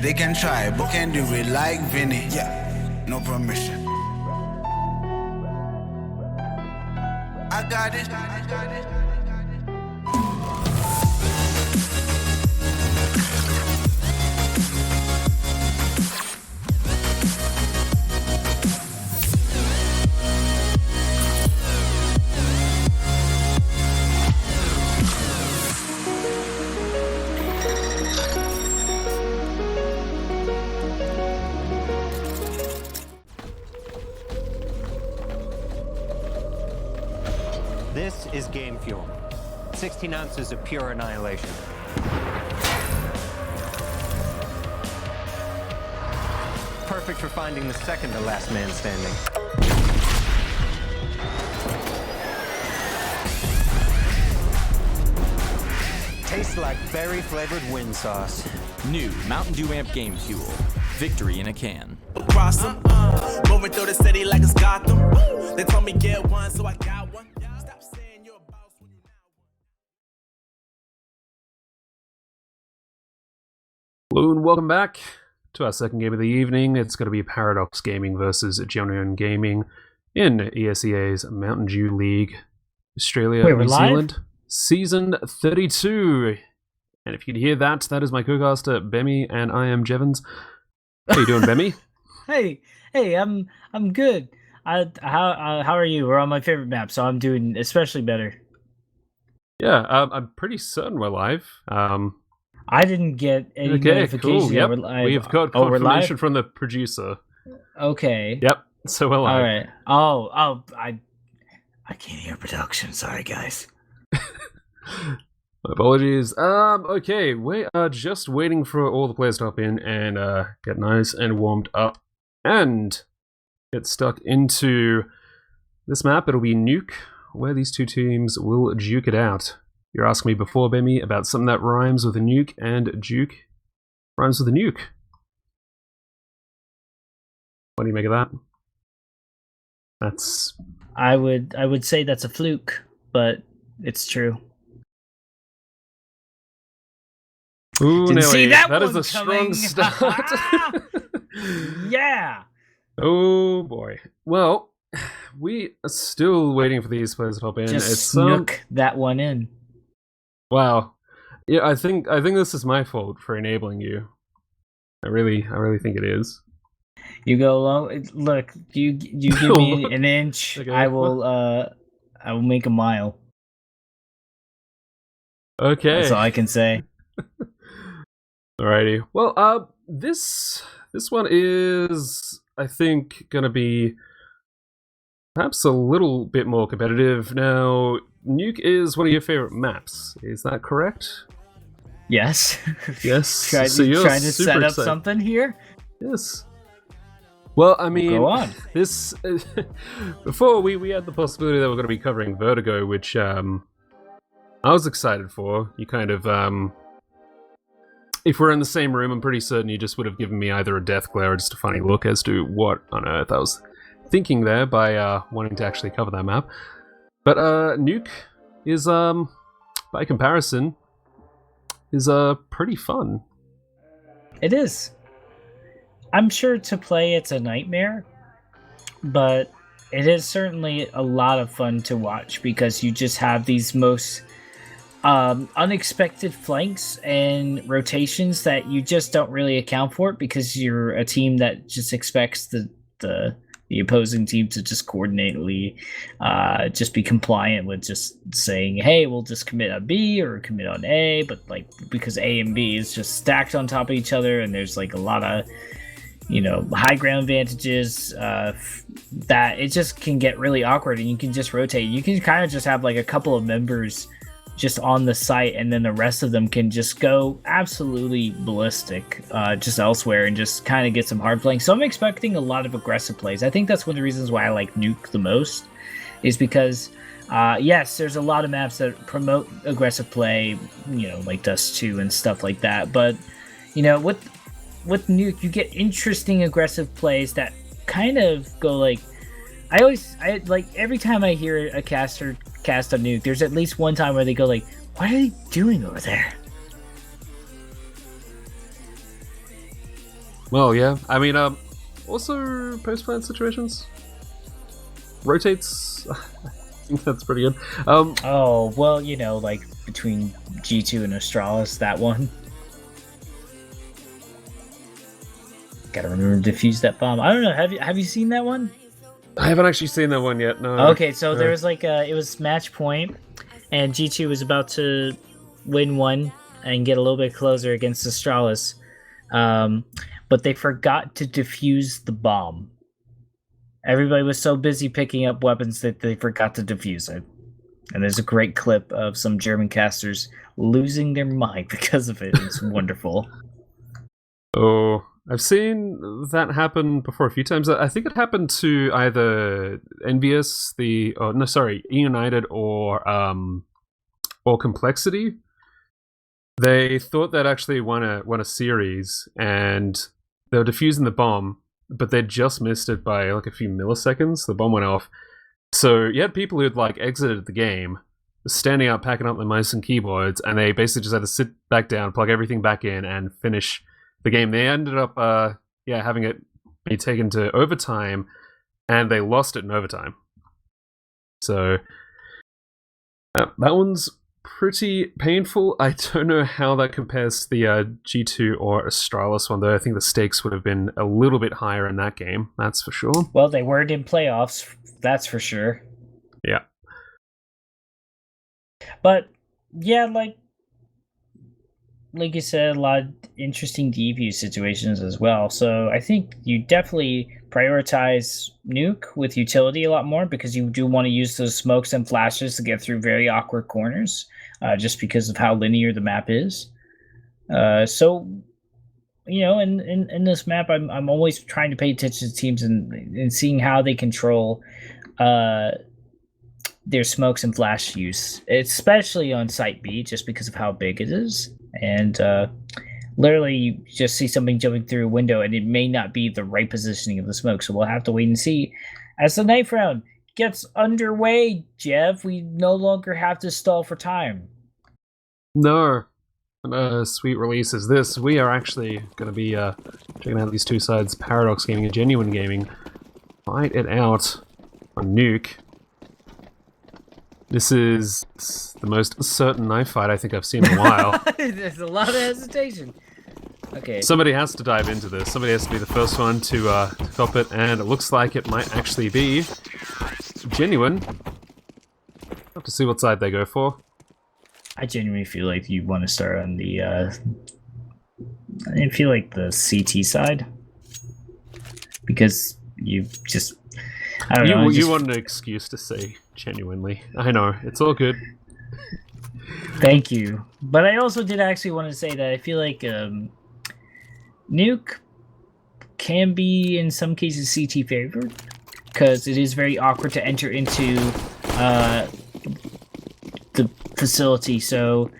They can try, but can do it like Vinny. Yeah, no permission. I got it. This is game fuel. 16 ounces of pure annihilation. Perfect for finding the second to last man standing. Tastes like berry-flavored wind sauce. New Mountain Dew Amp Game Fuel. Victory in a can. Across them, moving through the city like it's Gotham. They told me get one, so I got one. Stop saying you're a boss when you're not one. Hello and welcome back to our second game of the evening. It's going to be Paradox Gaming versus Genuine Gaming in ESEA's Mountain Dew League, Australia, Wait, we're New live? Zealand, Season 32. And if you can hear that, that is my co-caster, Bemi, and I am Jevons. How you doing, Bemi? Hey, I'm good. How are you? We're on my favorite map, so I'm doing especially better. Yeah, I'm pretty certain we're live. I didn't get any Okay, notification. cool. Yep. We're live. We've got Oh, we're live? confirmation from the producer. Okay. Yep, so we're live. All right. Oh, I can't hear production. Sorry, guys. My apologies. Okay, we are just waiting for all the players to hop in and get nice and warmed up and get stuck into this map. It'll be Nuke, where these two teams will duke it out. You're asking me before, Bemi, about something that rhymes with a nuke, and duke rhymes with a nuke. What do you make of that? That's... I would say that's a fluke, but it's true. Ooh, Didn't see Nelly, that that is one a strong coming. start. Yeah. Oh boy. Well, we are still waiting for these players to hop in. Just It's snook that one in. Wow. Yeah, I think this is my fault for enabling you. I really think it is. You go along. Look, you give me an inch. Okay. I will make a mile. Okay. That's all I can say. Alrighty. Well, this one is, I think, gonna be perhaps a little bit more competitive. Now, Nuke is one of your favorite maps. Is that correct? Yes. Yes. So you're trying to super set up excited. something here? Yes. Well, I mean, Go on. this before we had the possibility that we're going to be covering Vertigo, which I was excited for. You kind of if we're in the same room, I'm pretty certain you just would have given me either a death glare or just a funny look as to what on earth I was thinking there by wanting to actually cover that map. But Nuke is by comparison is pretty fun. It is. I'm sure to play it's a nightmare, but it is certainly a lot of fun to watch because you just have these most unexpected flanks and rotations that you just don't really account for because you're a team that just expects the opposing team to just coordinately just be compliant with just saying, hey, we'll just commit on B or commit on A, but like because A and B is just stacked on top of each other and there's like a lot of high ground advantages that it just can get really awkward and you can just rotate. You can kind of just have like a couple of members just on the site and then the rest of them can just go absolutely ballistic just elsewhere and just kind of get some hard playing. So I'm expecting a lot of aggressive plays. I think that's one of the reasons why I like Nuke the most is because yes, there's a lot of maps that promote aggressive play, like Dust 2 and stuff like that, but with Nuke, you get interesting aggressive plays that kind of go like, I like every time I hear a caster cast on Nuke, there's at least one time where they go like, what are they doing over there? Well, yeah. I mean, also post-plant situations rotates. I think that's pretty good. Oh well, like between G2 and Australis, that one. Gotta remember to defuse that bomb. I don't know. Have you seen that one? I haven't actually seen that one yet. No. Okay, so there was it was match point, and G2 was about to win one and get a little bit closer against Australis, but they forgot to defuse the bomb. Everybody was so busy picking up weapons that they forgot to defuse it. And there's a great clip of some German casters losing their mind because of it. It's wonderful. Oh, I've seen that happen before a few times. I think it happened to either Envious, United, or Complexity. They thought they'd actually won a series, and they were defusing the bomb, but they just missed it by like a few milliseconds. The bomb went off. So you had people who'd like exited the game, standing up, packing up their mice and keyboards, and they basically just had to sit back down, plug everything back in, and finish the game. They ended up having it be taken to overtime, and they lost it in overtime. So that one's pretty painful. I don't know how that compares to the G2 or Australis one, though. I think the stakes would have been a little bit higher in that game, that's for sure. Well, they weren't in playoffs, that's for sure. Yeah. But, yeah, like you said, a lot of interesting defuse situations as well. So I think you definitely prioritize nuke with utility a lot more, because you do want to use those smokes and flashes to get through very awkward corners, just because of how linear the map is. So, in this map, I'm always trying to pay attention to teams and seeing how they control their smokes and flash use, especially on Site B, just because of how big it is. And literally, you just see something jumping through a window, and it may not be the right positioning of the smoke. So we'll have to wait and see. As the knife round gets underway, Jeff, we no longer have to stall for time. No. Sweet release is this. We are actually going to be checking out these two sides, Paradox Gaming and Genuine Gaming. Fight it out on Nuke. This is the most certain knife fight I think I've seen in a while. There's a lot of hesitation. Okay. Somebody has to dive into this. Somebody has to be the first one to cop it, and it looks like it might actually be Genuine. Have to see what side they go for. I genuinely feel like you want to start on the I feel like the CT side, because you just, I don't know. You want an excuse to say genuinely. I know, it's all good. Thank you. But I also did actually want to say that I feel like Nuke can be in some cases CT favored, because it is very awkward to enter into the facility. So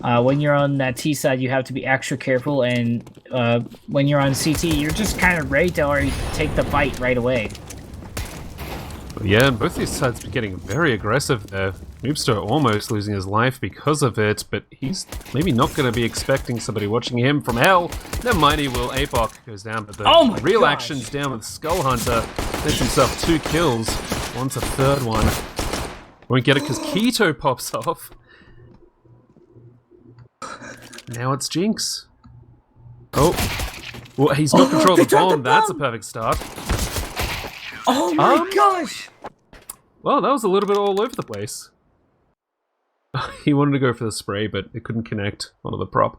when you're on that T side, you have to be extra careful, and when you're on CT, you're just kind of ready to already take the fight right away. Yeah, both these sides are getting very aggressive there. Noobster almost losing his life because of it, but he's maybe not going to be expecting somebody watching him from hell. Never mind, he will. Apok goes down, but the real action's down with Skull Hunter. Gets himself 2 kills, wants a third one. Won't get it because Keto pops off. Now it's Jinx. Oh. Well, he's got control of the bomb. That's a perfect start. Oh my gosh! Well, that was a little bit all over the place. He wanted to go for the spray, but it couldn't connect onto the prop.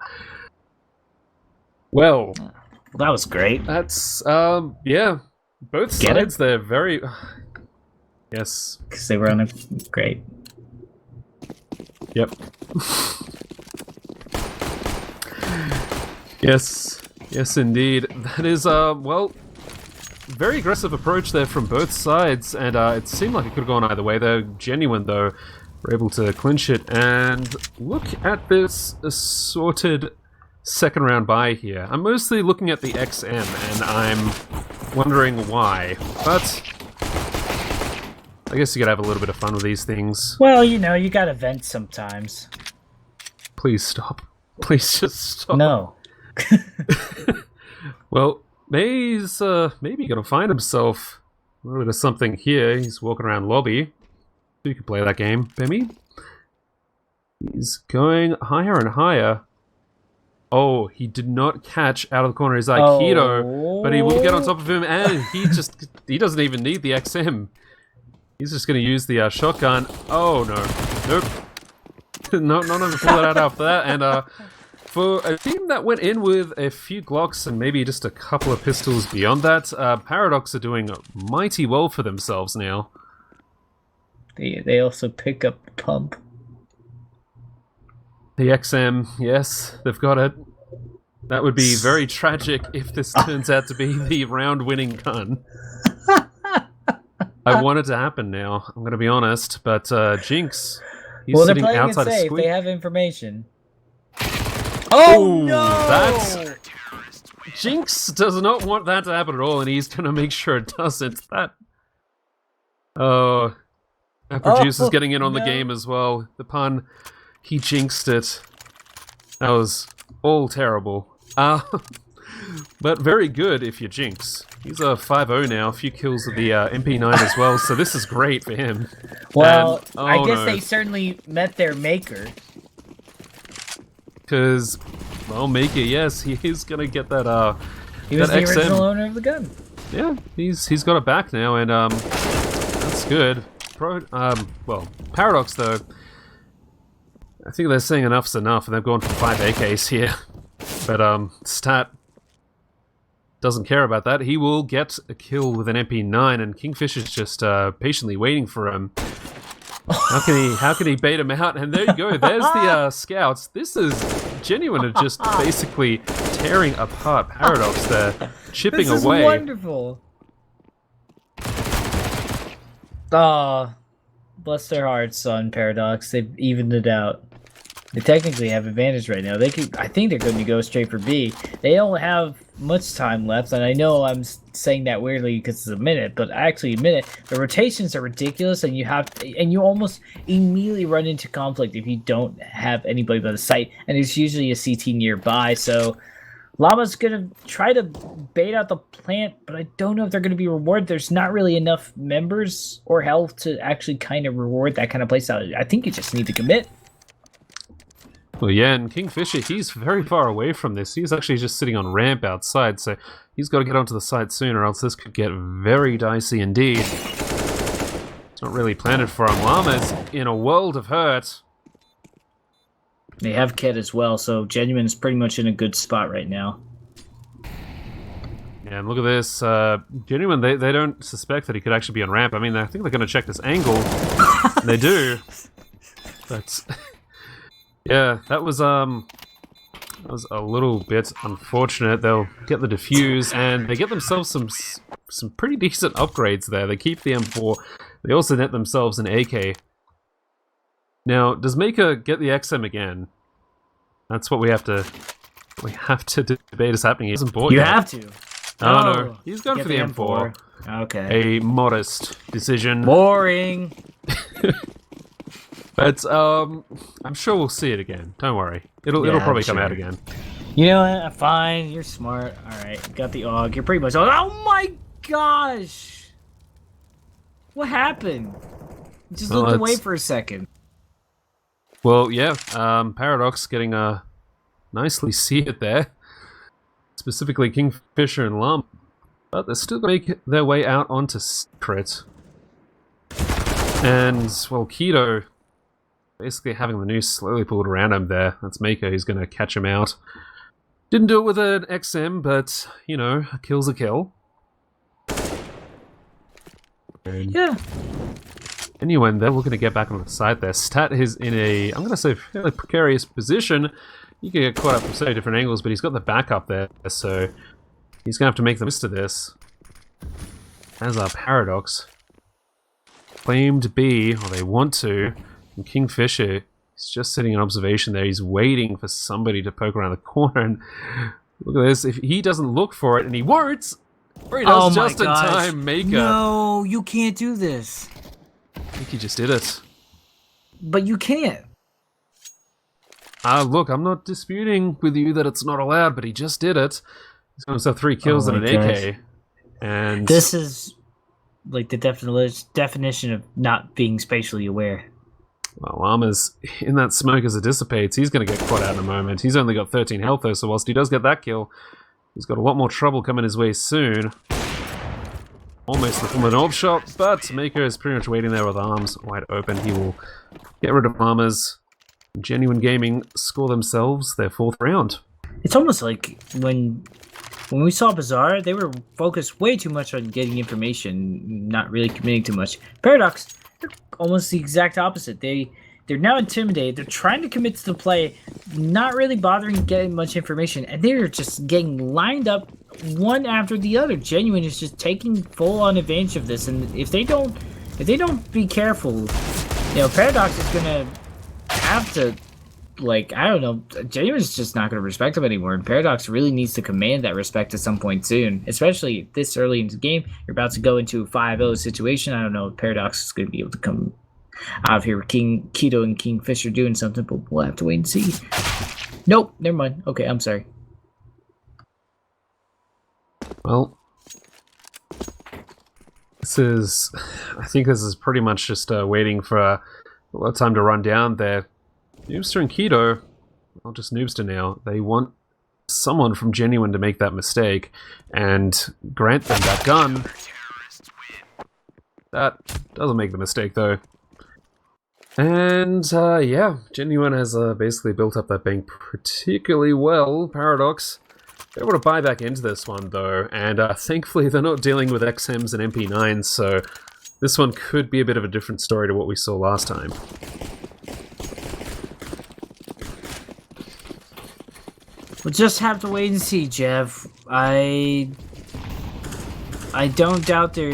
Well, that was great. That's, yeah. Both sides, they're very... Yes. Because they were on a... Great. Yep. Yes. Yes, indeed. That is, well... very aggressive approach there from both sides, and it seemed like it could have gone either way. They're Genuine, though, were able to clinch it, and look at this assorted second round bye here. I'm mostly looking at the XM, and I'm wondering why, but I guess you gotta have a little bit of fun with these things. Well, you know, you gotta vent sometimes. Please stop. Please just stop. No. Well, May's maybe gonna find himself a little bit of something here. He's walking around lobby. You can play that game, Bimmy. He's going higher and higher. Oh, he did not catch out of the corner his Aikido, but he will get on top of him, and he doesn't even need the XM. He's just going to use the shotgun. Oh no, nope, no, not going to pull it out after that. And for a team that went in with a few Glocks and maybe just a couple of pistols beyond that, Paradox are doing mighty well for themselves now. They also pick up the pump. The XM, yes, they've got it. That would be very tragic if this turns out to be the round-winning gun. I want it to happen now, I'm going to be honest, but Jinx, he's sitting outside they're playing it safe. Squeak. They have information. Oh, no! That's... Jinx does not want that to happen at all, and he's going to make sure it doesn't. That... Oh... Our producer's getting in on the game as well. The pun... He jinxed it. That was all terrible. But very good if you jinx. He's a 5-0 now, a few kills with the MP9 as well, so this is great for him. Well, and, I guess they certainly met their maker. Because, well, Maker, yes, he is going to get that He was that the XM. original owner of the gun. Yeah, he's got it back now, and that's good. Well, Paradox, though, I think they're saying enough's enough, and they've gone for 5 AKs here. But Stat doesn't care about that. He will get a kill with an MP9, and Kingfisher's just patiently waiting for him. How can he bait him out? And there you go. There's the scouts. This is genuine of just basically tearing apart Paradox. They're chipping this away. This is wonderful. Ah, bless their hearts on Paradox. They've evened it out. They technically have advantage right now. I think they're going to go straight for B. They don't have much time left, and I know I'm saying that weirdly because it's a minute, but I actually admit it. The rotations are ridiculous, and you almost immediately run into conflict if you don't have anybody by the site, and there's usually a CT nearby. So Llama's going to try to bait out the plant, but I don't know if they're going to be rewarded. There's not really enough members or health to actually kind of reward that kind of playstyle. I think you just need to commit. Well, yeah, and Kingfisher, he's very far away from this. He's actually just sitting on ramp outside, so he's got to get onto the side sooner, else this could get very dicey indeed. It's not really planned for him. Llama's in a world of hurt. They have Ked as well, so Genuine's pretty much in a good spot right now. Yeah, and look at this. Genuine, they don't suspect that he could actually be on ramp. I mean, I think they're going to check this angle. And they do. But... yeah, that was a little bit unfortunate. They'll get the defuse, and they get themselves some pretty decent upgrades there. They keep the M4. They also net themselves an AK. Now, does Maker get the XM again? That's what we have to debate is happening. He hasn't bought you yet. have to. Oh no, he's going for the M4. Okay. A modest decision. Boring. But I'm sure we'll see it again. Don't worry. It'll probably come out again. You know what? Fine. You're smart. All right. Got the AUG. You're pretty much. Oh my gosh! What happened? Just looked away for a second. Well, yeah. Paradox getting nicely seated there. Specifically, Kingfisher and Llama. But they're still going to make their way out onto Secret. And, well, Keto... basically having the noose slowly pulled around him there. That's Maker who's going to catch him out. Didn't do it with an XM, but, you know, a kill's a kill. And yeah. Anyway, they're looking to get back on the side there. Stat is in a, I'm going to say, fairly precarious position. You can get caught up from so many different angles, but he's got the backup there, so he's going to have to make the most of this. As our Paradox. Claimed B, or they want to. And Kingfisher is just sitting in observation there. He's waiting for somebody to poke around the corner. And look at this. If he doesn't look for it, and he won't, or he does just in time, Maker. No, you can't do this. I think he just did it. But you can't. Look, I'm not disputing with you that it's not allowed, but he just did it. He's got himself 3 kills and an AK. And this is like the definition of not being spatially aware. Well, Armor's in that smoke as it dissipates. He's going to get caught out in a moment. He's only got 13 health though, so whilst he does get that kill, he's got a lot more trouble coming his way soon. Almost from an orb shot, but Mako is pretty much waiting there with arms wide open. He will get rid of Armor's. Genuine Gaming score themselves their 4th round. It's almost like when we saw Bazaar, they were focused way too much on getting information, not really committing too much. Paradox, they're almost the exact opposite. They're now intimidated. They're trying to commit to the play, not really bothering getting much information, and they're just getting lined up one after the other. Genuine is just taking full-on advantage of this, and if they don't be careful, Paradox is gonna have to, like, I don't know, Genuine's just not going to respect him anymore, and Paradox really needs to command that respect at some point soon, especially this early into the game. You're about to go into a 5-0 situation. I don't know if Paradox is going to be able to come out of here with King Keto and Kingfisher doing something, but we'll have to wait and see. Nope, never mind. Okay, I'm sorry. Well, I think this is pretty much just waiting for a lot of time to run down there. Noobster and Keto, well, just Noobster now, they want someone from Genuine to make that mistake and grant them that gun. That doesn't make the mistake, though. And, yeah, Genuine has basically built up that bank particularly well. Paradox, they're able to buy back into this one, though, and thankfully they're not dealing with XMs and MP9s, so this one could be a bit of a different story to what we saw last time. We'll just have to wait and see, Jeff. I don't doubt their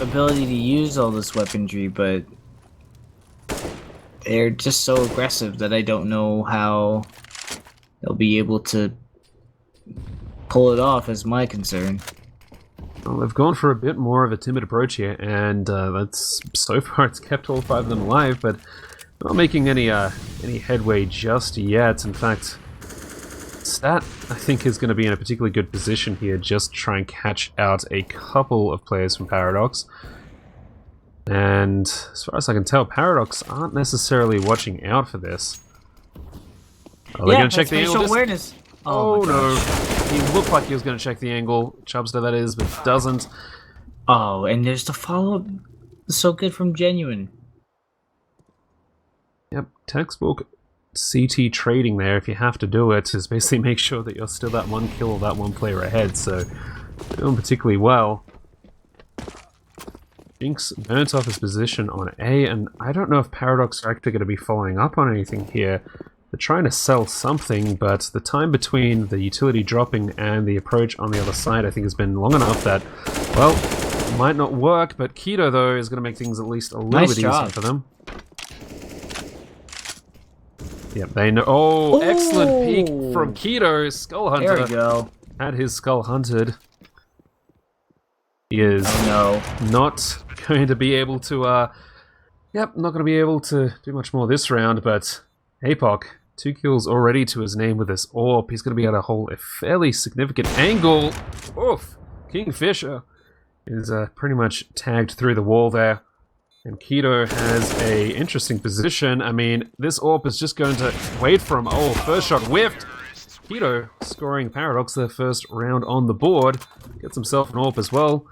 ability to use all this weaponry, but they're just so aggressive that I don't know how they'll be able to pull it off, is my concern. Well, they've gone for a bit more of a timid approach here, and that's, so far it's kept all 5 of them alive, but not making any headway just yet. In fact, Stat, I think, is going to be in a particularly good position here, just to try and catch out a couple of players from Paradox. And as far as I can tell, Paradox aren't necessarily watching out for this. Are they going to check the angle? Awareness. Oh no. He looked like he was going to check the angle. Chubster, that is, but doesn't. Oh, and there's the follow-up. So good from Genuine. Yep, textbook CT trading there, if you have to do it, is basically make sure that you're still that 1 kill or that 1 player ahead, so doing particularly well. Jinx burnt off his position on A, and I don't know if Paradox are actually going to be following up on anything here. They're trying to sell something, but the time between the utility dropping and the approach on the other side I think has been long enough that, well, it might not work, but Keto, though, is going to make things at least a little bit easier for them. Yep, they know. Oh, excellent peek from Keto. Skull Hunter. There we go. Had his skull hunted. He is not going to be able to, yep, not going to be able to do much more this round, but APOC, 2 kills already to his name with this AWP. He's going to be able to hold a fairly significant angle. Oof. Kingfisher is pretty much tagged through the wall there. And Keto has a interesting position. I mean, this AWP is just going to wait for him. Oh, first shot whiffed. Keto scoring Paradox their first round on the board. Gets himself an AWP as well.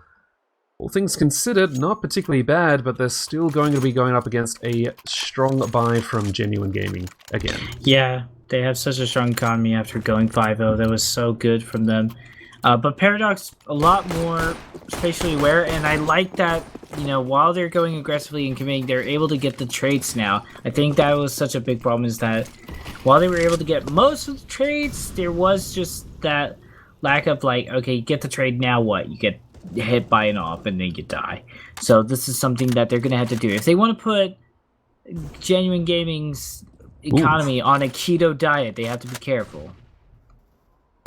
All things considered, not particularly bad, but they're still going to be going up against a strong buy from Genuine Gaming again. Yeah, they have such a strong economy after going 5-0. That was so good from them. But Paradox, a lot more spatially aware, and I like that, you know, while they're going aggressively and committing, they're able to get the trades now. I think that was such a big problem, is that while they were able to get most of the trades, there was just that lack of, like, okay, you get the trade, now what? You get hit by an AWP and then you die. So this is something that they're going to have to do. If they want to put Genuine Gaming's economy on a keto diet, they have to be careful.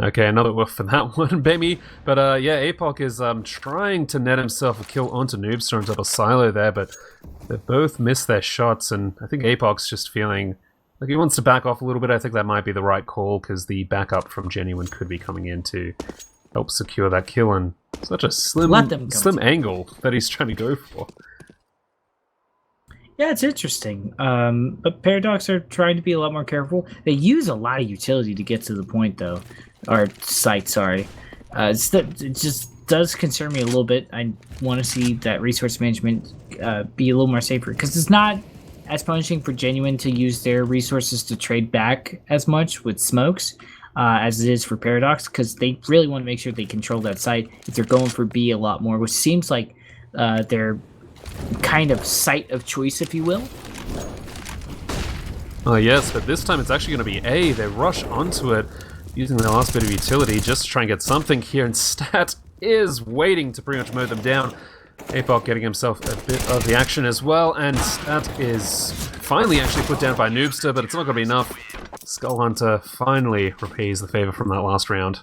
Okay, another whiff for that one, baby. But yeah, APOC is trying to net himself a kill onto Noobster on top of Silo there, but they both missed their shots, and I think APOC's just feeling like he wants to back off a little bit. I think that might be the right call, because the backup from Genuine could be coming in to help secure that kill, and such a slim angle that he's trying to go for. Yeah, it's interesting. But Paradox are trying to be a lot more careful. They use a lot of utility to get to the point, though. Or site, sorry. It just does concern me a little bit. I want to see that resource management be a little more safer, because it's not as punishing for Genuine to use their resources to trade back as much with smokes as it is for Paradox, because they really want to make sure they control that site if they're going for B a lot more, which seems like their kind of site of choice, if you will. Oh yes, but this time it's actually going to be A. They rush onto it using their last bit of utility just to try and get something here, and Stat is waiting to pretty much mow them down. Apok getting himself a bit of the action as well, and Stat is finally actually put down by Noobster, but it's not going to be enough. Skull Hunter finally repays the favor from that last round.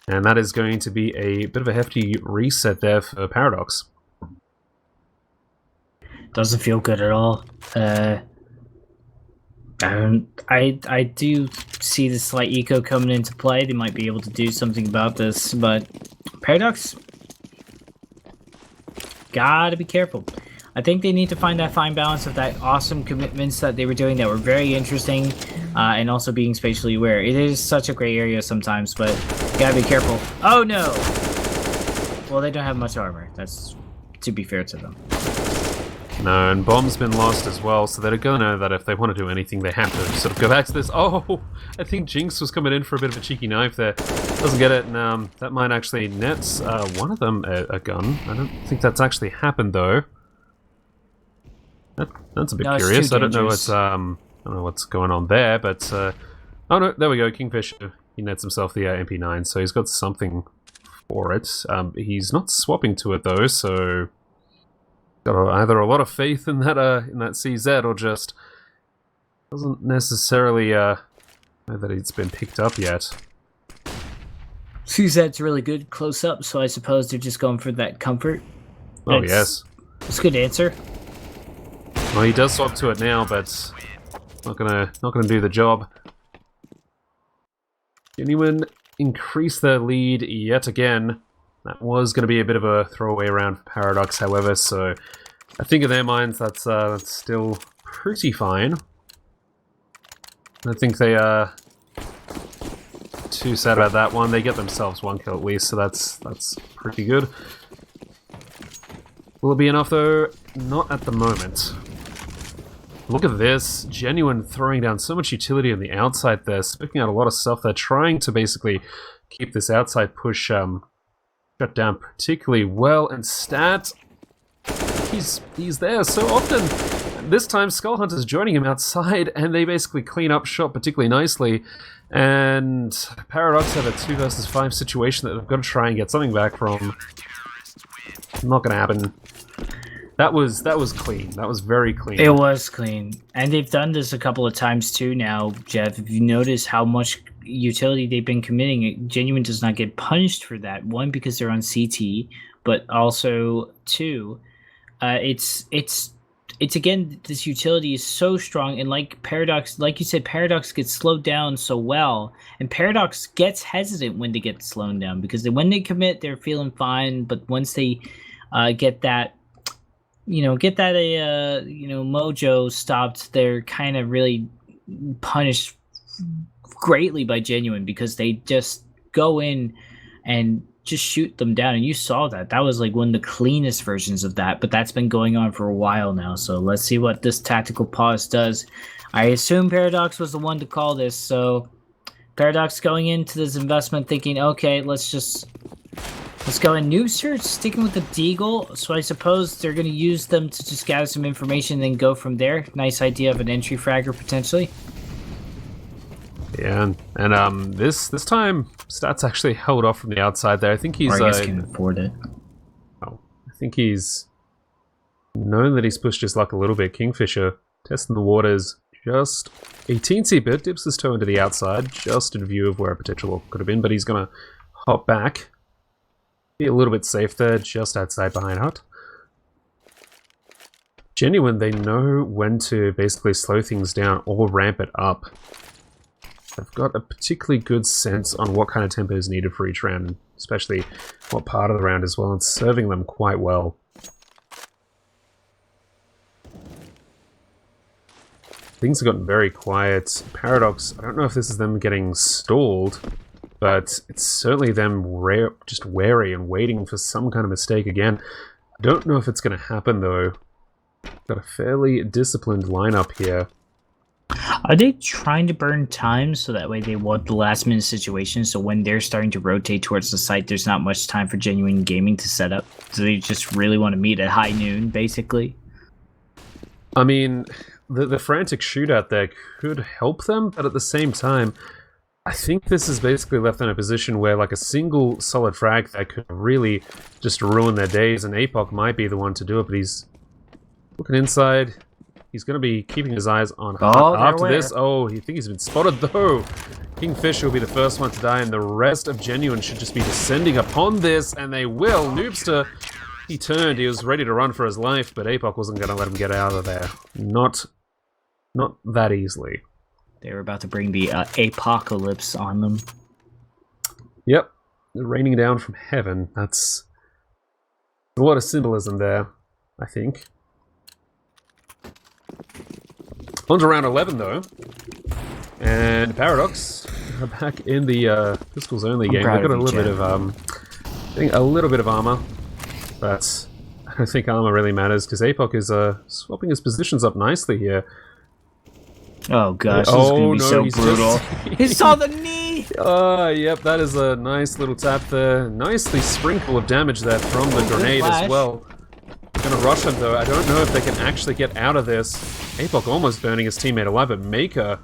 And that is going to be a bit of a hefty reset there for Paradox. Doesn't feel good at all. I do see the slight eco coming into play. They might be able to do something about this, but Paradox, gotta be careful. I think they need to find that fine balance of that awesome commitments that they were doing that were very interesting, and also being spatially aware. It is such a gray area sometimes, but gotta be careful. Oh no! Well, they don't have much armor. That's to be fair to them. No, and Bomb's been lost as well, so they're gonna know that if they want to do anything, they have to sort of go back to this. Oh, I think Jinx was coming in for a bit of a cheeky knife there. Doesn't get it, and that might actually net one of them a gun. I don't think that's actually happened though. That's a bit curious. I don't know what's going on there, but oh no, there we go. Kingfisher, he nets himself the MP9, so he's got something for it. He's not swapping to it though, so got either a lot of faith in that CZ, or just doesn't necessarily know that it's been picked up yet. CZ's really good close up, so I suppose they're just going for that comfort. Oh yes, it's a good answer. Well, he does swap to it now, but not gonna do the job. Genuine increase their lead yet again. That was going to be a bit of a throwaway round for Paradox, however, so I think in their minds that's still pretty fine. I think they are too sad about that one. They get themselves one kill at least, so that's pretty good. Will it be enough though? Not at the moment. Look at this. Genuine throwing down so much utility on the outside there, spicking out a lot of stuff. They're trying to basically keep this outside push shut down particularly well, and Stat, he's there so often. This time Skull Hunter's joining him outside, and they basically clean up shop particularly nicely, and Paradox have a 2 versus 5 situation that they've got to try and get something back from. Not gonna happen. That was clean. That was very clean. It was clean. And they've done this a couple of times too now, Jeff. If you notice how much utility they've been committing, Genuine does not get punished for that. One, because they're on CT, but also two, it's again, this utility is so strong, and like Paradox, like you said, Paradox gets slowed down so well, and Paradox gets hesitant when they get slowed down, because when they commit, they're feeling fine, but once they get that mojo stopped, they're kind of really punished greatly by Genuine, because they just go in and just shoot them down. And you saw that. That was like one of the cleanest versions of that, but that's been going on for a while now. So let's see what this tactical pause does. I assume Paradox was the one to call this, so Paradox going into this investment thinking, okay, let's go in Noob Search, sticking with the Deagle, so I suppose they're going to use them to just gather some information and then go from there. Nice idea of an entry fragger, potentially. Yeah, and this time, Stat's actually held off from the outside there. I think he's... Or I guess can afford it. Oh, I think he's known that he's pushed his luck a little bit. Kingfisher, testing the waters just a teensy bit, dips his toe into the outside, just in view of where a potential orc could have been, but he's going to hop back. Be a little bit safe there, just outside behind hut. Genuine, they know when to basically slow things down or ramp it up. They've got a particularly good sense on what kind of tempo is needed for each round, especially what part of the round as well, and serving them quite well. Things have gotten very quiet. Paradox, I don't know if this is them getting stalled, but it's certainly them just wary and waiting for some kind of mistake again. I don't know if it's going to happen, though. Got a fairly disciplined lineup here. Are they trying to burn time so that way they want the last minute situation, so when they're starting to rotate towards the site, there's not much time for genuine gaming to set up? So they just really want to meet at high noon, basically? I mean, the frantic shootout there could help them, but at the same time, I think this is basically left in a position where like a single solid frag that could really just ruin their days, and APOC might be the one to do it, but he's looking inside. He's going to be keeping his eyes on after this. Oh, you think he's been spotted though. Kingfisher will be the first one to die, and the rest of Genuine should just be descending upon this, and they will. Noobster, he turned. He was ready to run for his life, but APOC wasn't going to let him get out of there. Not that easily. They were about to bring the apocalypse on them. Yep, raining down from heaven. That's a lot of symbolism there, I think. On to round 11, though. And Paradox are back in the Pistols Only game. They've got a little bit of I think a little bit of armor, but I don't think armor really matters because APOC is swapping his positions up nicely here. Oh gosh, this is gonna be so brutal. He saw the knee! Yep, that is a nice little tap there. Nicely sprinkle of damage there from the grenade as well. Gonna rush him though. I don't know if they can actually get out of this. APOC almost burning his teammate alive, but Maker,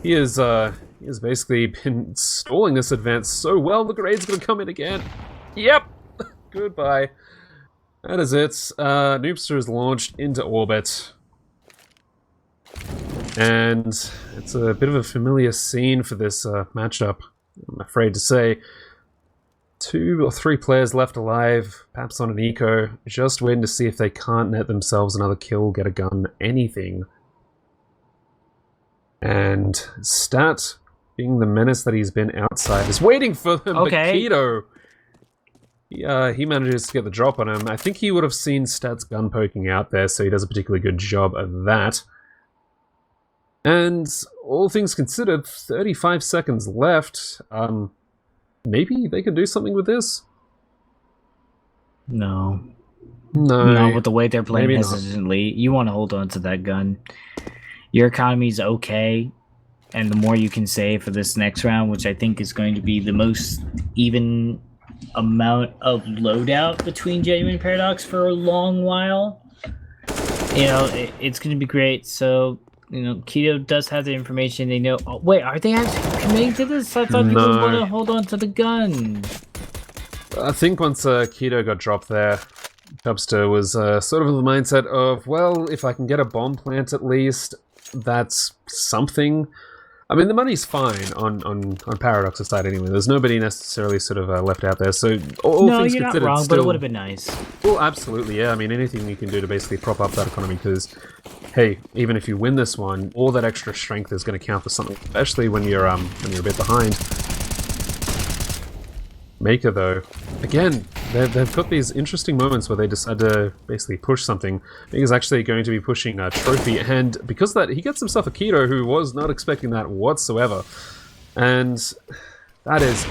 he has basically been stalling this advance so well. The grenade's gonna come in again. Yep! Goodbye. That is it. Noobster is launched into orbit. And it's a bit of a familiar scene for this matchup, I'm afraid to say. 2 or 3 players left alive, perhaps on an eco, just waiting to see if they can't net themselves another kill, get a gun, anything. And Stat, being the menace that he's been outside, is waiting for them, okay. But Keto, he manages to get the drop on him. I think he would have seen Stat's gun poking out there, so he does a particularly good job of that. And all things considered, 35 seconds left. Maybe they can do something with this? No. No. With the way they're playing maybe hesitantly, you want to hold on to that gun. Your economy's okay, and the more you can save for this next round, which I think is going to be the most even amount of loadout between Genuine and Paradox for a long while, it's going to be great. So, Keto does have the information. They know. Oh, wait, are they actually committing to this? I thought people would want to hold on to the gun. I think once Keto got dropped there, Dubster was sort of in the mindset of, well, if I can get a bomb plant at least, that's something. I mean, the money's fine on Paradox's side anyway. There's nobody necessarily sort of left out there. So all things you're considered, not wrong, still, but it would have been nice. Well, absolutely, yeah. I mean, anything you can do to basically prop up that economy, because, hey, even if you win this one, all that extra strength is going to count for something, especially when you're a bit behind. Maker, though, again, they've got these interesting moments where they decide to basically push something. He's actually going to be pushing a trophy, and because of that, he gets himself a Keto who was not expecting that whatsoever. And that is...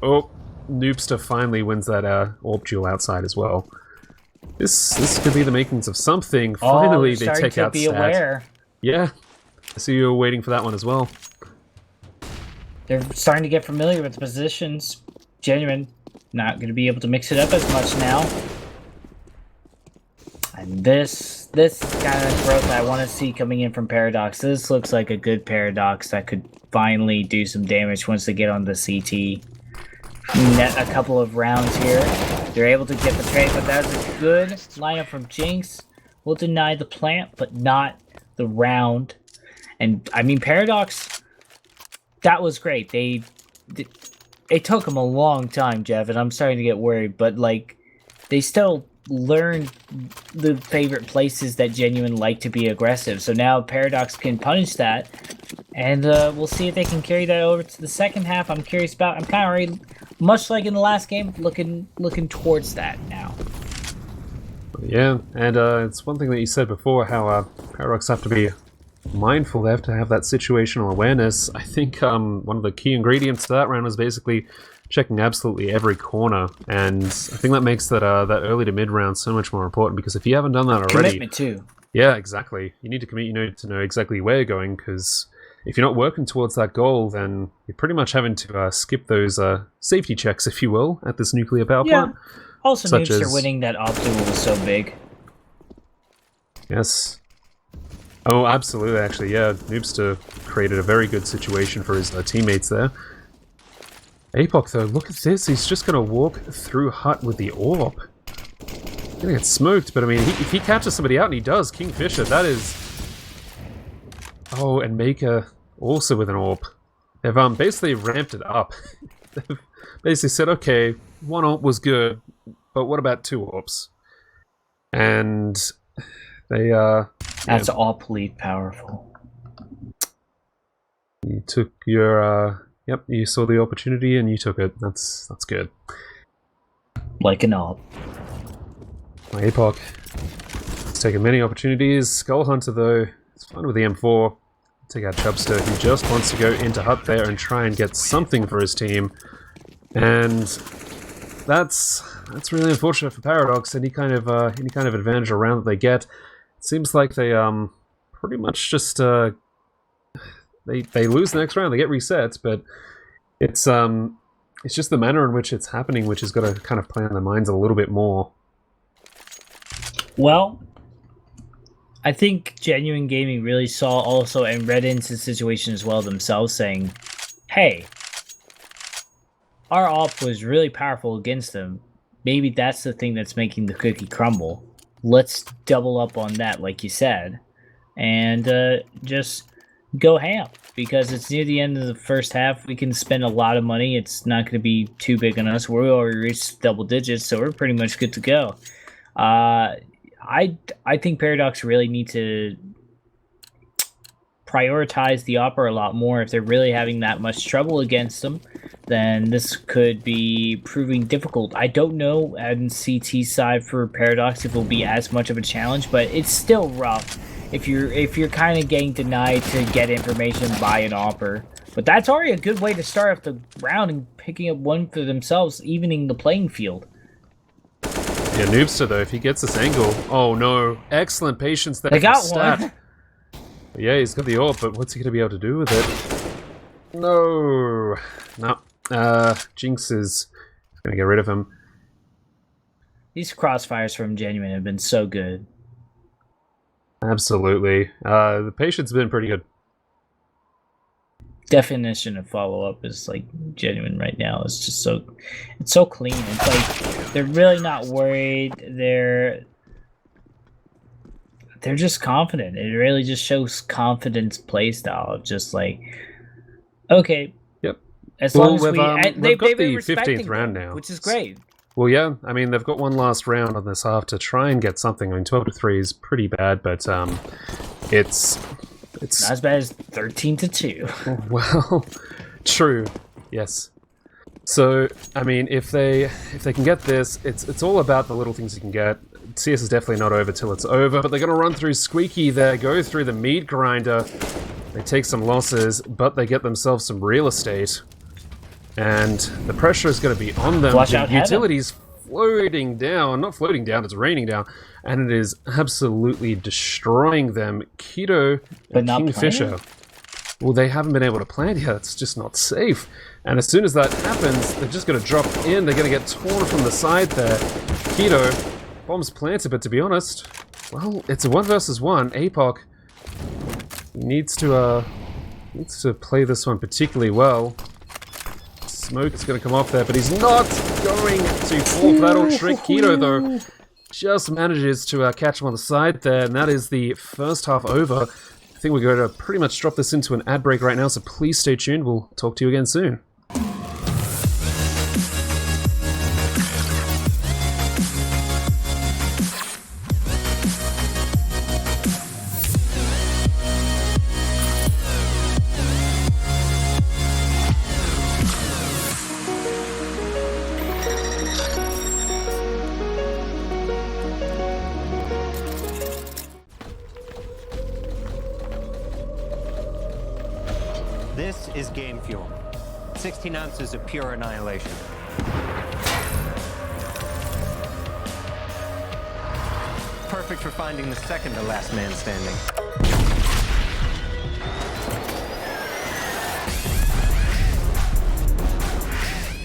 Oh, Noobster finally wins that Orb Duel outside as well. This could be the makings of something. Finally, they take out Stat. Aware. Yeah, I see you were waiting for that one as well. They're starting to get familiar with the positions. Genuine, not going to be able to mix it up as much now. And this kind of growth I want to see coming in from Paradox. This looks like a good Paradox that could finally do some damage once they get on the CT. Net a couple of rounds here. They're able to get the trade, but that's a good lineup from Jinx. We'll deny the plant, but not the round. And, I mean, Paradox, that was great. It took them a long time, Jeff, and I'm starting to get worried, but, like, they still learned the favorite places that Genuine like to be aggressive. So now Paradox can punish that And we'll see if they can carry that over to the second half. I'm curious about. I'm kind of already, much like in the last game, looking towards that now. Yeah, and it's one thing that you said before, how Paradox have to be mindful. They have to have that situational awareness. I think one of the key ingredients to that round was basically checking absolutely every corner, and I think that makes that that early to mid round so much more important, because if you haven't done that already, Commitment too. Yeah, exactly. You need to commit. You need to know exactly where you're going, because if you're not working towards that goal, then you're pretty much having to skip those safety checks, if you will, at this nuclear power plant. Also, Noobster winning that op duel was so big. Yes. Oh, absolutely, actually, yeah. Noobster created a very good situation for his teammates there. Apoc, though, look at this. He's just going to walk through Hut with the orb. He's going to get smoked, but I mean, if he catches somebody out, and he does, Kingfisher, that is... Oh, and Maker also with an orb. They've basically ramped it up. They've basically said, okay, one orb was good, but what about two orbs? And they That's awfully powerful. You took your yep, you saw the opportunity and you took it. That's good. Like an op. My Apoc has taken many opportunities. Skull Hunter, though, it's fine with the M4. Take out Chubster, who just wants to go into Hut there and try and get something for his team. And that's really unfortunate for Paradox. Any kind of advantage or round that they get, it seems like they pretty much just they lose the next round. They get reset, but it's just the manner in which it's happening, which has got to kind of play on their minds a little bit more. Well, I think Genuine Gaming really saw also and read into the situation as well themselves, saying, hey, our op was really powerful against them. Maybe that's the thing that's making the cookie crumble. Let's double up on that, like you said, and just go ham, because it's near the end of the first half. We can spend a lot of money. It's not going to be too big on us. We already reached double digits, so we're pretty much good to go. I think Paradox really need to prioritize the Opera a lot more. If they're really having that much trouble against them, then this could be proving difficult. I don't know on CT side for Paradox if it will be as much of a challenge, but it's still rough if you're kind of getting denied to get information by an Opera. But that's already a good way to start off the round and picking up one for themselves, evening the playing field. Yeah, Noobster, though, if he gets this angle... Oh, no. Excellent patience there. They got one. Yeah, he's got the orb, but what's he going to be able to do with it? No. No. Jinx is going to get rid of him. These crossfires from Genuine have been so good. Absolutely. The patience has been pretty good. Definition of follow-up is like Genuine right now. It's just so clean. It's like they're really not worried. They're just confident. It really just shows confidence play style. Just like, okay, yep. As long as they've got the 15th round now, which is great. Well, yeah. I mean, they've got one last round on this half to try and get something. I mean, 12-3 is pretty bad, but it's not as bad as 13-2. Well, true. Yes. So, I mean, if they can get this, it's all about the little things you can get. CS is definitely not over till it's over, but they're going to run through Squeaky there, go through the meat grinder. They take some losses, but they get themselves some real estate. And the pressure is going to be on them. Flush the out utilities floating down. Not floating down, it's raining down. And it is absolutely destroying them. Keto and Kingfisher. Well, they haven't been able to plant yet. It's just not safe. And as soon as that happens, they're just going to drop in. They're going to get torn from the side there. Keto, bomb's planted, but to be honest, well, it's a 1 versus 1. Apoc needs to play this one particularly well. Smoke is going to come off there, but he's not going to fall for that old trick. Keto, though, just manages to catch him on the side there, and that is the first half over. I think we're going to pretty much drop this into an ad break right now, so please stay tuned. We'll talk to you again soon. This is game fuel. 16 ounces of pure annihilation. Perfect for finding the second to last man standing.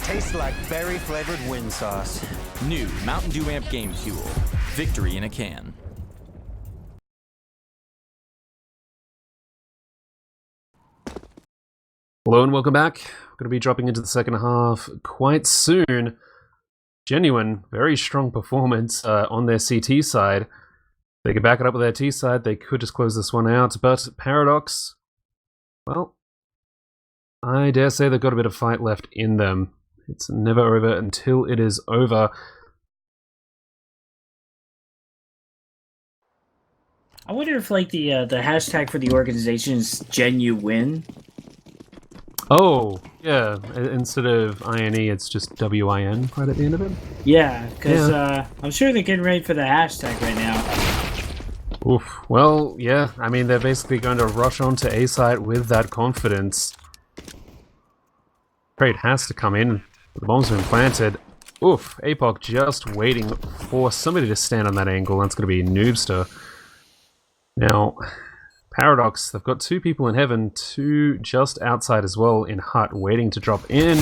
Tastes like berry-flavored wind sauce. New Mountain Dew Amp Game Fuel. Victory in a can. Hello and welcome back. We're going to be dropping into the second half quite soon. Genuine, very strong performance on their CT side. They could back it up with their T side. They could just close this one out. But Paradox, well, I dare say they've got a bit of fight left in them. It's never over until it is over. I wonder if like the hashtag for the organization is genuine. Oh, yeah. Instead of INE, it's just WIN right at the end of it. Yeah, because I'm sure they're getting ready for the hashtag right now. Oof. Well, yeah. I mean, they're basically going to rush onto A site with that confidence. Trade has to come in. The bomb's been planted. Oof. APOC just waiting for somebody to stand on that angle. That's going to be Noobster. Now, Paradox, they've got two people in heaven, two just outside as well in hut, waiting to drop in.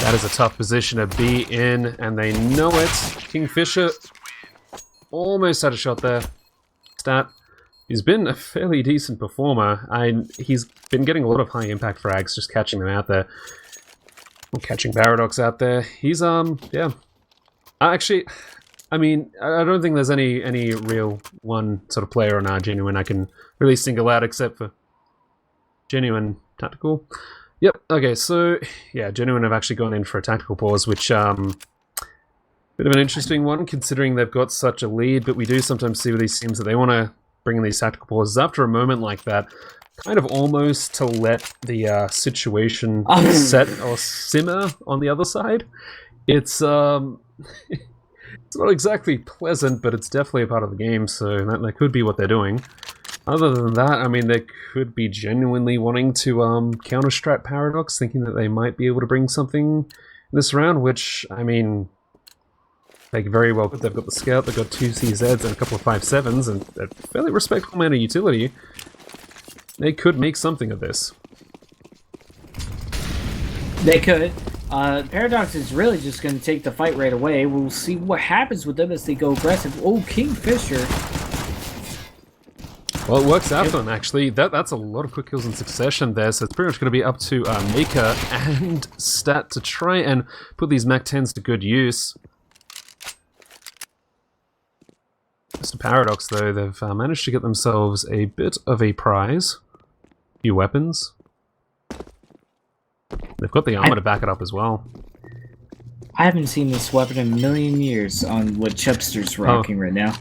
That is a tough position to be in, and they know it. Kingfisher almost had a shot there. Stat. He's been a fairly decent performer. He's been getting a lot of high impact frags, just catching them out there. Or catching Paradox out there. He's, yeah. Actually, I mean, I don't think there's any real one sort of player on Genuine I can really single out except for Genuine Tactical. Yep, okay, so, yeah, Genuine have actually gone in for a tactical pause, which, bit of an interesting one, considering they've got such a lead, but we do sometimes see with these teams that they want to bring in these tactical pauses after a moment like that, kind of almost to let the situation set or simmer on the other side. It's, it's not exactly pleasant, but it's definitely a part of the game, so that could be what they're doing. Other than that, I mean, they could be genuinely wanting to counter-strat Paradox, thinking that they might be able to bring something this round, which, I mean, they very well could. They've got the Scout, they've got two CZs and a couple of 5.7s, and a fairly respectable amount of utility. They could make something of this. They could. Paradox is really just going to take the fight right away. We'll see what happens with them as they go aggressive. Oh, Kingfisher. Well, it works out for them, actually. That's a lot of quick kills in succession there, so it's pretty much going to be up to Maker and Stat to try and put these Mach 10s to good use. Mr. Paradox, though, they've managed to get themselves a bit of a prize. A few weapons. They've got the armor to back it up as well. I haven't seen this weapon in a million years on what Chubster's rocking right now.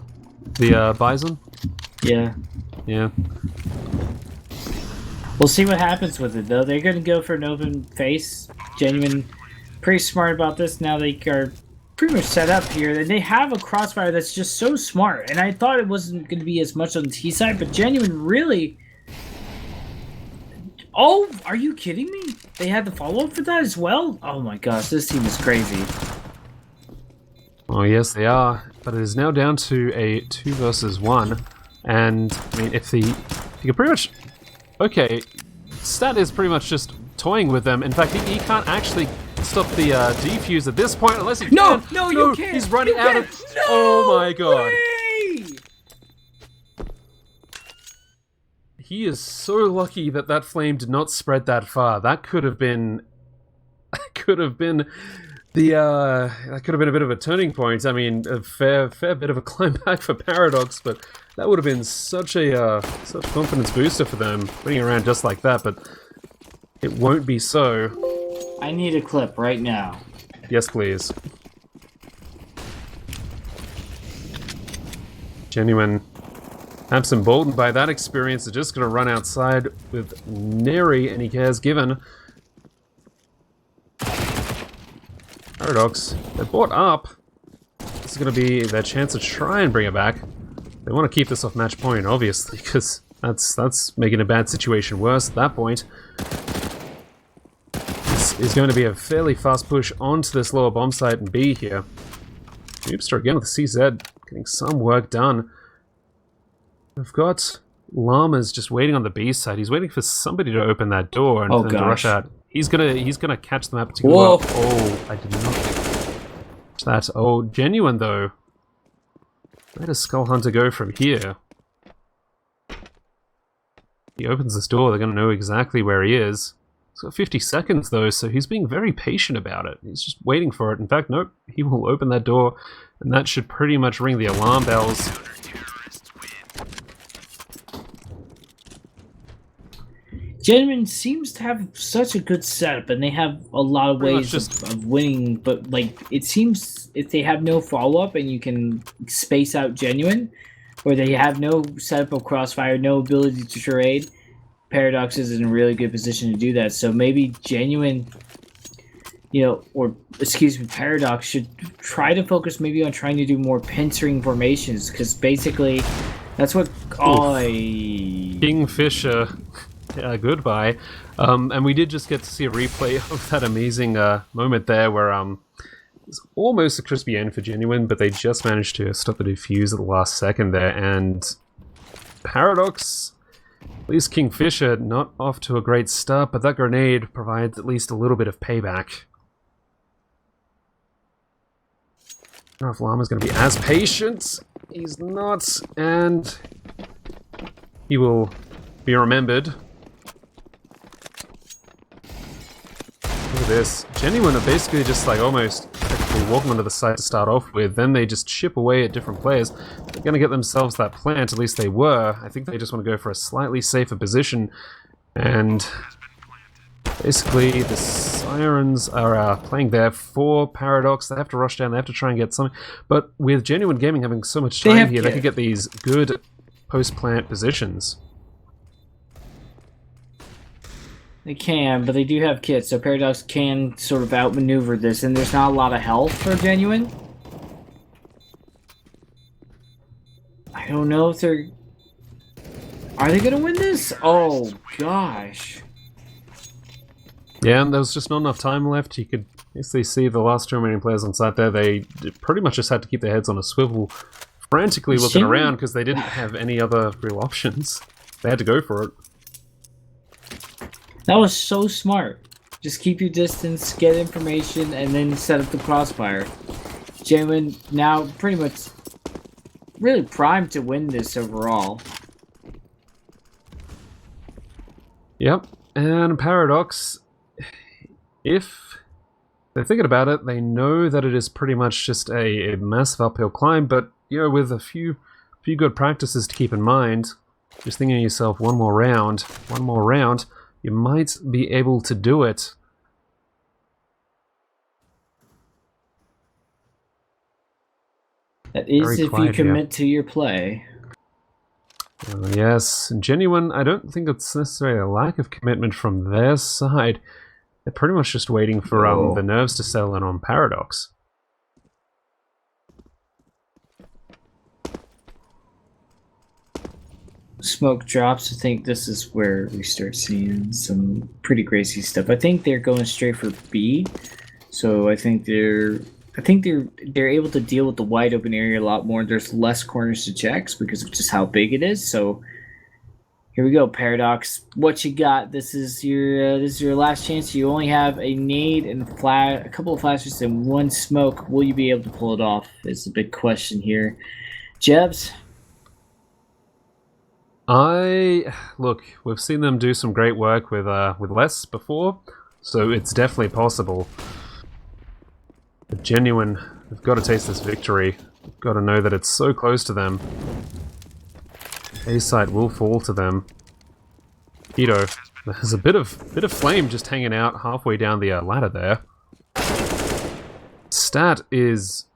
The Bison? Yeah. Yeah. We'll see what happens with it, though. They're going to go for an open face. Genuine, pretty smart about this. Now they are pretty much set up here. And they have a crossfire that's just so smart. And I thought it wasn't going to be as much on the T side, but Genuine really... Oh, are you kidding me? They had the follow-up for that as well? Oh my gosh, this team is crazy. Oh yes, they are. But it is now down to a 2 versus 1. And, I mean, if you can pretty much... Okay, Stat is pretty much just toying with them. In fact, he can't actually stop the defuse at this point unless he can. No, you can't! He's running out of... No oh my god. way! He is so lucky that that flame did not spread that far. That could have been... That could have been a bit of a turning point. I mean, a fair bit of a climb back for Paradox, but that would have been such a such confidence booster for them, running around just like that, but it won't be so. I need a clip right now. Yes, please. Genuine. Perhaps emboldened by that experience, they're just going to run outside with nary any cares given. Paradox, they're bought up. This is going to be their chance to try and bring it back. They want to keep this off match point, obviously, because That's making a bad situation worse at that point. This is going to be a fairly fast push onto this lower bomb site and B here. Noobster again with the CZ, getting some work done. We've got Llamas just waiting on the B side. He's waiting for somebody to open that door and then to rush out. He's gonna catch them at particular. Oh, I did not catch that. Oh, Genuine though. Where does Skull Hunter go from here? He opens this door, they're gonna know exactly where he is. He's got 50 seconds though, so he's being very patient about it. He's just waiting for it. In fact, nope, he will open that door, and that should pretty much ring the alarm bells. Genuine seems to have such a good setup, and they have a lot of ways of winning, but like it seems if they have no follow-up and you can space out Genuine, or they have no setup of Crossfire, no ability to trade, Paradox is in a really good position to do that. So maybe Genuine, or excuse me, Paradox should try to focus maybe on trying to do more pincering formations, because basically that's what Kingfisher. Yeah, goodbye. And we did just get to see a replay of that amazing moment there where it's almost a crispy end for Genuine, but they just managed to stop the defuse at the last second there. And Paradox, at least Kingfisher, not off to a great start, but that grenade provides at least a little bit of payback. I don't know if Llama's going to be as patient. He's not, and he will be remembered. Look at this. Genuine are basically just like almost technically walking onto the site to start off with, then they just chip away at different players. They're going to get themselves that plant, at least they were. I think they just want to go for a slightly safer position, and basically the Sirens are playing there for Paradox. They have to rush down, they have to try and get something, but with Genuine Gaming having so much time here, they could get these good post-plant positions. They can, but they do have kits, so Paradox can sort of outmaneuver this, and there's not a lot of health for Genuine. I don't know if they're... Are they gonna win this? Oh, gosh. Yeah, and there was just not enough time left. You could basically see the last two remaining players on site there. They pretty much just had to keep their heads on a swivel, frantically looking around because they didn't have any other real options. They had to go for it. That was so smart. Just keep your distance, get information, and then set up the crossfire. Genuine now pretty much really primed to win this overall. Yep, and Paradox, if they're thinking about it, they know that it is pretty much just a massive uphill climb, but with a few good practices to keep in mind, just thinking to yourself, one more round, you might be able to do it. That is if you commit to your play. Yes, Genuine, I don't think it's necessarily a lack of commitment from their side. They're pretty much just waiting for the nerves to settle in on Paradox. Smoke drops. I think this is where we start seeing some pretty crazy stuff. I think they're going straight for B, so I think they're able to deal with the wide open area a lot more. There's less corners to checks because of just how big it is. So here we go, Paradox. What you got? This is your last chance. You only have a nade and a couple of flashes and one smoke. Will you be able to pull it off? Is the big question here. Jebs. Look, we've seen them do some great work with less before, so it's definitely possible. But Genuine, they've got to taste this victory. They've got to know that it's so close to them. A-site will fall to them. Keto, there's a bit of flame just hanging out halfway down the ladder there. Stat is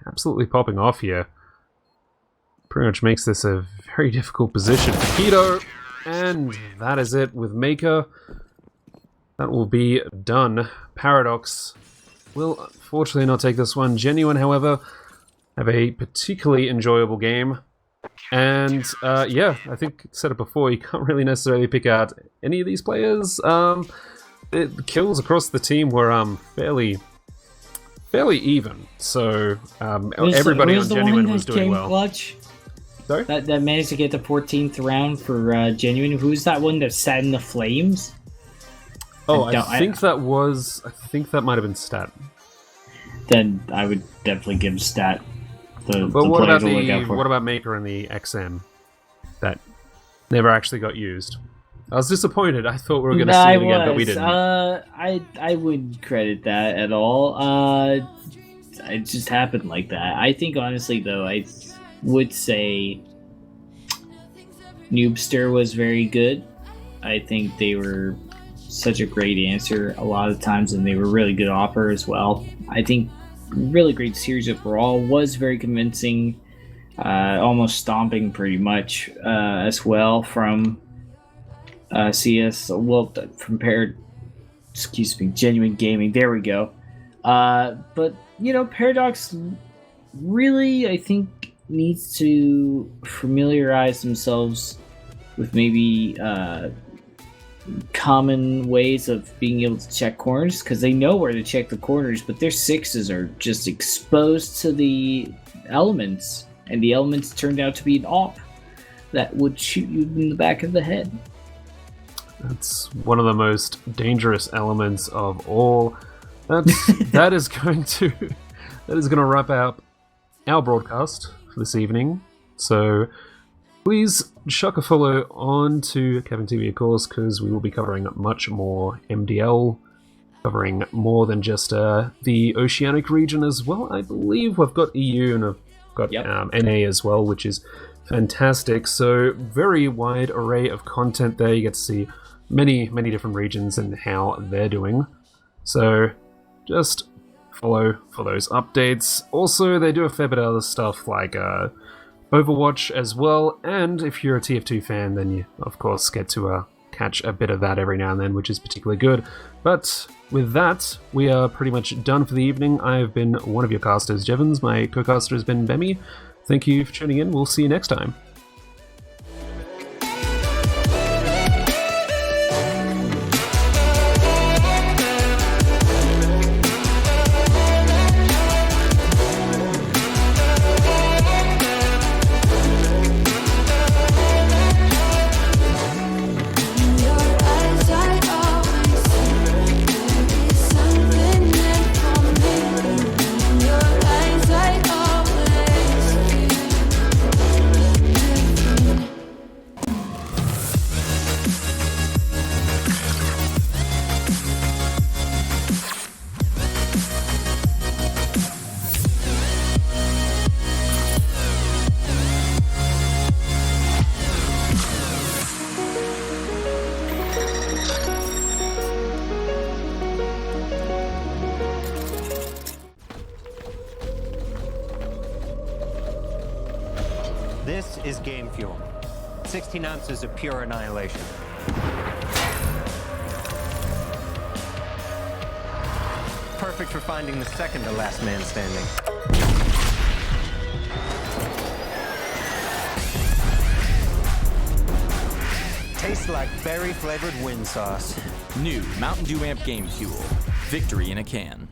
absolutely popping off here. Pretty much makes this a very difficult position for Keto, and that is it with Maker. That will be done. Paradox will unfortunately not take this one. Genuine, however, have a particularly enjoyable game. And yeah, I think I said it before, you can't really necessarily pick out any of these players. The kills across the team were fairly even, so everybody on Genuine was doing well. Clutch? Sorry? That managed to get the 14th round for Genuine. Who's that one that sat in the flames? Oh, I think that might have been Stat. Then I would definitely give Stat But what about Maker and the XM that never actually got used? I was disappointed. I thought we were going to see it again, but we didn't. I wouldn't credit that at all. It just happened like that. I think honestly though, I would say Noobster was very good. I think they were such a great answer a lot of times, and they were really good offer as well. I think really great series overall, was very convincing, almost stomping pretty much as well from CS, well, from Genuine Gaming, there we go. But, you know, Paradox really, I think, needs to familiarize themselves with maybe common ways of being able to check corners, because they know where to check the corners, but their sixes are just exposed to the elements, and the elements turned out to be an AWP that would shoot you in the back of the head. That's one of the most dangerous elements of all. That is going to wrap up our broadcast for this evening. So please chuck a follow on to CappingTV, of course, because we will be covering much more MDL, covering more than just the Oceanic region as well. I believe we've got EU and I've got NA as well, which is fantastic. So very wide array of content there. You get to see many different regions and how they're doing. So just follow for those updates. Also, they do a fair bit of other stuff like Overwatch as well, and if you're a TF2 fan, then you of course get to catch a bit of that every now and then, which is particularly good. But with that, we are pretty much done for the evening. I have been one of your casters, Jevons. My co-caster has been Bemi. Thank you for tuning in. We'll see you next time. This is game fuel. 16 ounces of pure annihilation. Perfect for finding the second to last man standing. Tastes like berry-flavored wind sauce. New Mountain Dew Amp Game Fuel. Victory in a can.